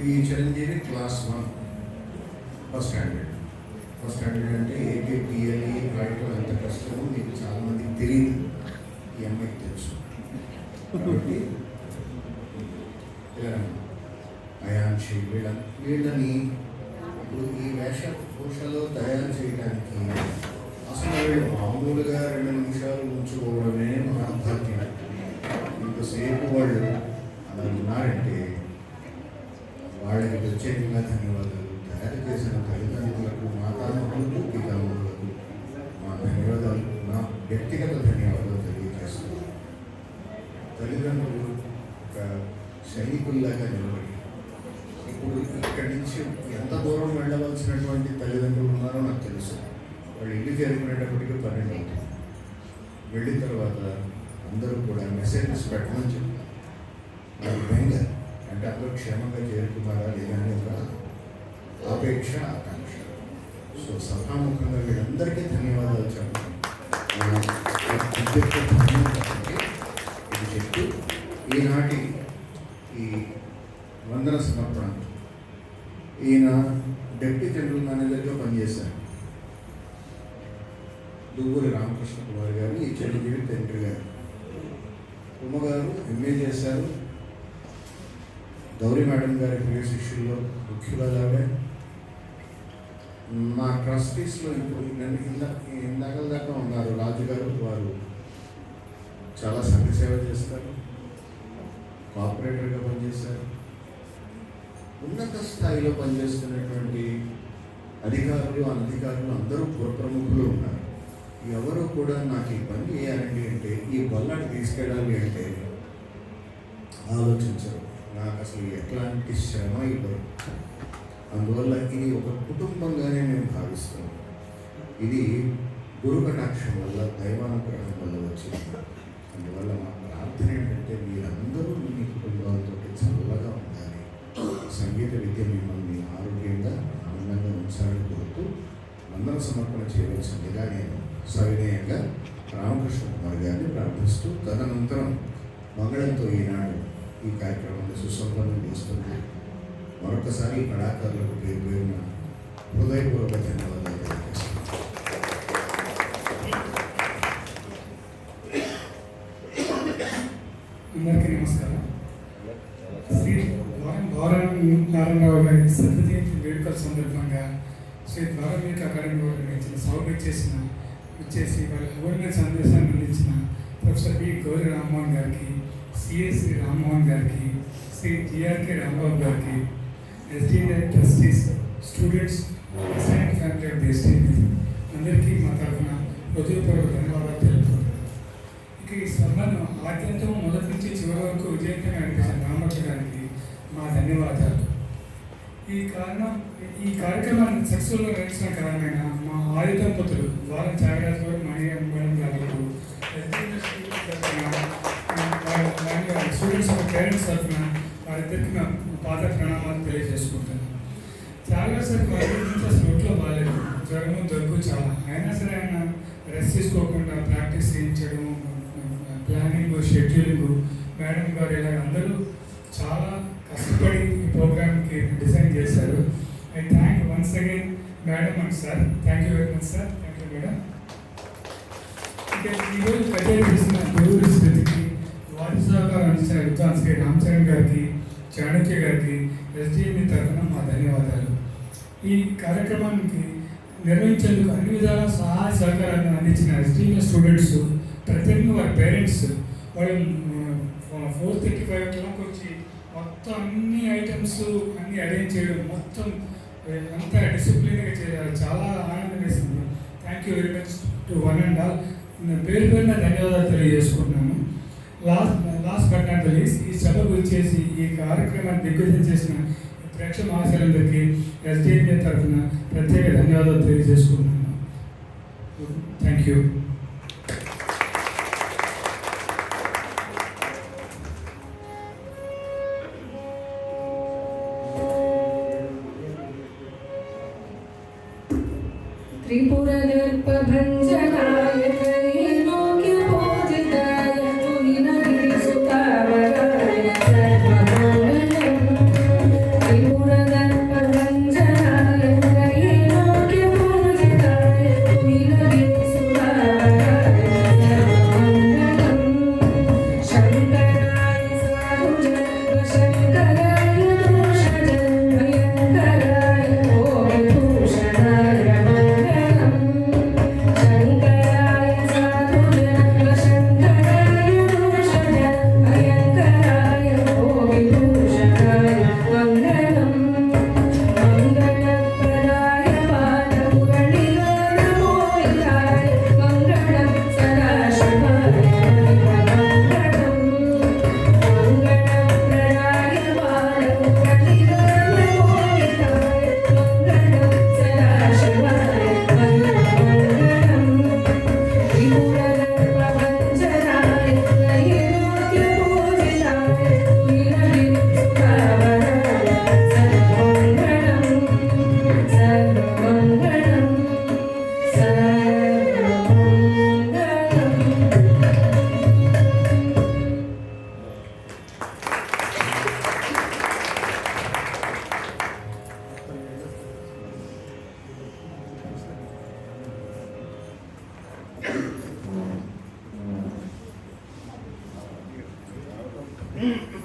ఈ Chiranjeevi class 1 first standard అంటే ఏకేపిఎల్ఈ రాయటం ఎంత కష్టమో మీకు చాలామందికి తెలియదు, ఈ అమ్మాయికి తెలుసు. కాబట్టి అయాన్షి వీళ్ళని ఇప్పుడు ఈ వేషభూషలో తయారు చేయడానికి అసలు వీళ్ళు మామూలుగా 2 నిమిషాలు ఉంచుకోవడమే మహాభాగ్యం. ఇంతసేపు వాళ్ళు అలా ఉన్నారంటే వాళ్ళకి ప్రత్యేకంగా ధన్యవాదాలు. తయారు చేసిన తల్లిదండ్రులకు, మాతామహులకు, పితామహులకు మా ధన్యవాదాలు, నా వ్యక్తిగత ధన్యవాదాలు తెలియజేస్తున్నాను. తల్లిదండ్రులు ఒక సైనికుల్లాగా నిలబడి ఇప్పుడు ఇక్కడి నుంచి ఎంత దూరం వెళ్ళవలసినటువంటి తల్లిదండ్రులు ఉన్నారో నాకు తెలుసు. వాళ్ళు ఇల్లు చేరుకునేటప్పటికీ 12 అవుతుంది. వెళ్ళిన తర్వాత అందరూ కూడా మెసేజెస్ పెట్టమని చెప్పారు. నాకు బెంగ అంటే అందరూ క్షేమంగా చేరుకున్నారా లేదా అని ఒక ఆపేక్ష, ఆకాంక్ష. సో సభాముఖంగా వీళ్ళందరికీ ధన్యవాదాలు చెప్పాలి. ఇది చెప్తూ ఈనాటి ఈ వందన సమర్పణ, ఈయన డిప్యూటీ జనరల్ మేనేజర్గా పనిచేశారు. దువ్వూరి రామకృష్ణ కుమార్ గారు, ఈ చిరంజీవి తండ్రి గారు. ఉమ్మగారు ఎంఏ చేశారు. గౌరీ మేడం గారి ప్రియ శిష్యుల్లో ముఖ్యురాలాగా. మా ట్రస్టీస్లో ఇప్పుడు ఇందాక దాకా ఉన్నారు రాజుగారు. వారు చాలా సంఘ సేవ చేస్తారు, కోఆపరేటర్గా పనిచేశారు. ఉన్నత స్థాయిలో పనిచేస్తున్నటువంటి అధికారులు, అనధికారులు అందరూ పురప్రముఖులు ఉన్నారు. ఎవరు కూడా నాకు ఈ పని చేయాలండి అంటే, ఈ బల్లాన్ని తీసుకెళ్ళాలి అంటే ఆలోచించరు. నాకు అసలు ఎట్లాంటి శ్రమ ఇవ్వరు. అందువల్ల ఇది ఒక కుటుంబంగానే నేను భావిస్తున్నాను. ఇది గురు కటాక్షం వల్ల, దైవానుగ్రహం వల్ల వచ్చింది. అందువల్ల మా ప్రార్థన ఏంటంటే మీరందరూ మీ కుటుంబాలతో చల్లగా ఉండాలి, సంగీత విద్య మిమ్మల్ని ఆరోగ్యంగా, ఆనందంగా ఉంచాలని కోరుతూ వందన సమర్పణ చేయవలసిందిగా నేను సవినయంగా రామకృష్ణ కుమార్ గారిని ప్రార్థిస్తూ, తదనంతరం మంగళంతో ఈనాడు ఈ కార్యక్రమాన్ని సుసంపన్నం చేస్తుంది. మరొకసారి ఈ కళాకారులకు పేరు పేరున హృదయపూర్వక ధన్యవాదాలు తెలియజేస్తున్నాను. అందరికీ నమస్కారం. శ్రీ నారాయణరావు గారి శతజయంతి వేడుకల సందర్భంగా శ్రీ ద్వారమీక అకాడమీ వారు నిర్వహించిన సభకు వచ్చేసి వాళ్ళ అవేర్నెస్ సందేశాన్ని అందించిన ప్రొఫెసర్ బి గౌరీ రామ్మోహన్ గారికి, సిఎస్సి రామ్మోహన్ గారికి, శ్రీ జిఆర్కే రాంబాబు గారికి, SDI trustees, students, assign family of the SDI అందరికీ మా తరఫున హృదయపూర్వక ధన్యవాదాలు తెలుపుతున్నాను. ఇక ఈ సభను ఆద్యంతం మొదటి నుంచి చివరి వరకు విజయంగా నడిపించిన రామకృష్ణ గారికి మా ధన్యవాదాలు. ఈ కార్యక్రమాన్ని సక్సెస్ఫుల్గా నడిచిన కారణమైన మా ఆది దంపతులు ద్వారం త్యాగరాజు గారు, మేడం గారు, స్టూడెంట్స్ పేరెంట్స్ తరఫున వారిద్దరికి నా పాత ప్రణామాలు తెలియజేసుకుంటాను. త్యాగరాజు సార్కి వారి గురించి అసలు ఒంట్లో బాగాలేదు, జ్వరము, దగ్గు చాలా. అయినా సరే ఆయన రెస్ట్ తీసుకోకుండా ప్రాక్టీస్ చేయించడం, ప్లానింగ్, షెడ్యూలింగ్, మేడం గారు ఇలా అందరూ చాలా కష్టపడి ఈ ప్రోగ్రామ్కి డిజైన్ చేశారు. I thank once again madam and sir. Thank you very much sir. Thank you madam. ఇంకా ఈరోజు కచేరీ చేసిన దేవుడి స్థితికి వారి సహకారం అందించిన విద్వాన్ శ్రీ రామచరణ్ గారికి, చాణక్య గారికి, ఎస్డిఎంఈ తరఫున మా ధన్యవాదాలు. ఈ కార్యక్రమానికి నిర్వహించేందుకు అన్ని విధాల సహాయ సహకారాన్ని అందించిన ఎస్డిఎంఈ స్టూడెంట్స్, ప్రత్యేకంగా వారి పేరెంట్స్, వాళ్ళు 4:35 o'clock వచ్చి మొత్తం అన్ని ఐటమ్స్ అన్నీ అరేంజ్ చేయడం, మొత్తం అంతా డిసిప్లిన్గా చేయాలి. చాలా ఆనందం వేసింది. Thank you very much to one and all. పేరు పేరున ధన్యవాదాలు తెలియజేసుకుంటున్నాను. Last but not the least, ఈ సభకు వచ్చేసి ఈ కార్యక్రమాన్ని దిగ్విజయం చేసిన ప్రేక్షక మహాశయులందరికీ ఎస్డిఎంఏ తరఫున ప్రత్యేక ధన్యవాదాలు తెలియజేసుకుంటున్నాను. Thank you. त्रिपुरदर्पभञ्जनाय त्रैलोक्यपूजिताय मुनिनगिरिसुतावराय Mm-mm.